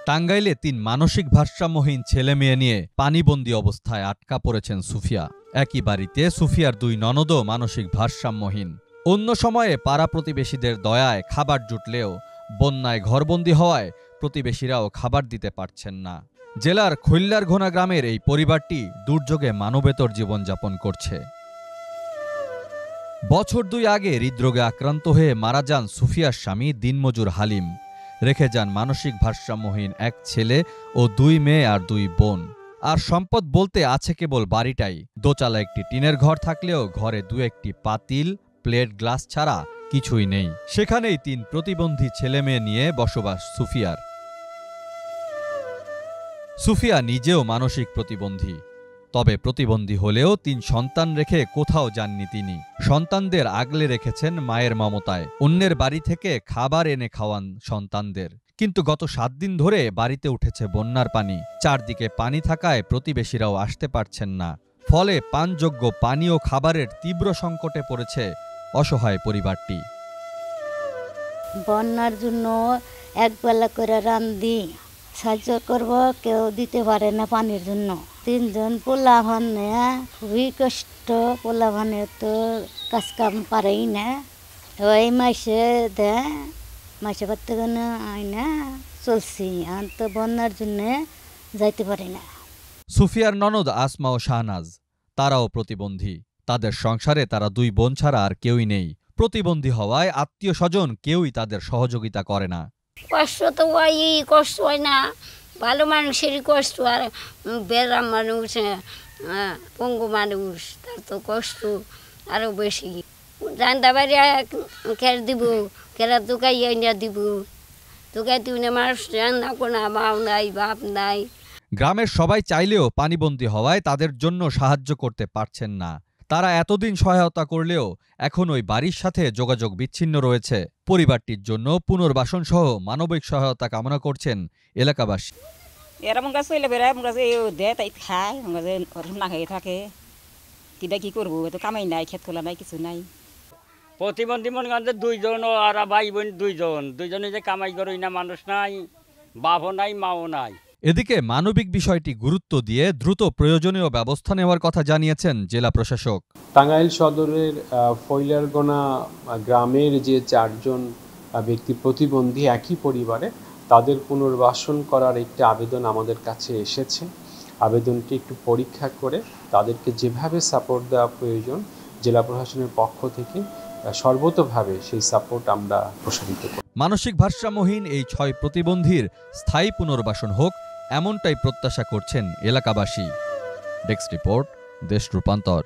টাঙ্গাইলে ৩ মানসিক ভারসাম্যহীন ছেলেমেয়ে নিয়ে পানিবন্দী অবস্থায় আটকা পড়েছেন সুফিয়া। একই বাড়িতে সুফিয়ার ২ ননদও মানসিক ভারসাম্যহীন। অন্য সময়ে পাড়া প্রতিবেশীদের দয়ায় খাবার জুটলেও বন্যায় ঘরবন্দী হওয়ায় প্রতিবেশীরাও খাবার দিতে পারছেন না। জেলার খৈল্লারঘোনা গ্রামের এই পরিবারটি দুর্যোগে মানবেতর জীবনযাপন করছে। বছর ২ আগে হৃদরোগে আক্রান্ত হয়ে মারা যান সুফিয়ার স্বামী দিনমজুর হালিম। রেখে যান মানসিক ভারসাম্যহীন ১ ছেলে ও ২ মেয়ে আর ২ বোন। আর সম্পদ বলতে আছে কেবল বাড়িটাই। দোচালা একটি টিনের ঘর থাকলেও ঘরে ২-১টি পাতিল, প্লেট, গ্লাস ছাড়া কিছুই নেই। সেখানেই ৩ প্রতিবন্ধী ছেলেমেয়ে নিয়ে বসবাস সুফিয়ার। সুফিয়া নিজেও মানসিক প্রতিবন্ধী। তবে প্রতিবন্ধী হলেও ৩ সন্তান রেখে কোথাও যাননি তিনি। সন্তানদের আগলে রেখেছেন মায়ের মমতায়। অন্যের বাড়ি থেকে খাবার এনে খাওয়ান সন্তানদের। কিন্তু গত ৭ দিন ধরে বাড়িতে উঠেছে বন্যার পানি। চারদিকে পানি থাকায় প্রতিবেশীরাও আসতে পারছেন না। ফলে পানযোগ্য পানি ও খাবারের তীব্র সংকটে পড়েছে অসহায় পরিবারটি। বন্যার জন্য একবেলা করে রান্ধি, সাহায্য করব, কেউ দিতে পারে না পানির জন্য। ৩ জন পোলাভান, খুবই কষ্ট। পোলাভানে তো কাজ কাম পারেই না, ওই মাসে দেয়, মাসে পারতে আই না চলছি। আর তো বন্যার জন্য যাইতে পারি না। সুফিয়ার ননদ আসমা ও শাহনাজ, তারাও প্রতিবন্ধী। তাদের সংসারে তারা 2 বোন ছাড়া আর কেউই নেই। প্রতিবন্ধী হওয়ায় আত্মীয় স্বজন কেউই তাদের সহযোগিতা করে না। কষ্ট তো কষ্ট হয় না, ভালো মানুষেরই কষ্ট। আর বেড়া মানুষ, পঙ্গু মানুষ, তার তো কষ্ট আরও বেশি। রান্না বাড়ি খের দিব, খেরা দোকাই না দিব, দোকাই দিব না, মানুষ রান্না কোনো মাও নাই, বাপ নাই। গ্রামের সবাই চাইলেও পানিবন্দী হওয়ায় তাদের জন্য সাহায্য করতে পারছেন না। তারা এতদিন সহায়তা করলেও এখন ওই বাড়ির সাথে যোগাযোগ বিচ্ছিন্ন রয়েছে। পরিবারটির জন্য পুনর্বাসন সহ মানবিক সহায়তা কামনা করছেন এলাকাবাসী। এরকম কাছে এলে বেড়ায় কাছে দেয়, তাই খায়, না খেয়ে থাকে। কিটা কি করবো, তো কামাই নাই, খেত খোলা নাই, কিছু নাই। প্রতিবন্ধী মনে করেন 2 জন আর ভাই বোন 2 জন, 2 জনে যে কামাই করই না, মানুষ নাই, বাপও নাই, মাও নাই। এদিকে মানবিক বিষয়টি গুরুত্ব দিয়ে দ্রুত প্রয়োজনীয় ব্যবস্থা নেওয়ার কথা জানিয়েছেন জেলা প্রশাসক। টাঙ্গাইল সদরের খৈল্লারঘোনা গ্রামের যে 4 জন ব্যক্তি প্রতিবন্ধী একই পরিবারে, তাদের পুনর্বাসন করার একটি আবেদন আমাদের কাছে এসেছে। আবেদনটি একটু পরীক্ষা করে তাদেরকে যেভাবে সাপোর্ট দেওয়া প্রয়োজন জেলা প্রশাসনের পক্ষ থেকে সর্বতোভাবে সেই সাপোর্ট আমরা প্রসারিত করি। মানসিক ভারসাম্যহীন এই 6 প্রতিবন্ধীর স্থায়ী পুনর্বাসন হোক, এমনটাই প্রত্যাশা করছেন এলাকাবাসী। ডেস্ক রিপোর্ট, দেশ রূপান্তর।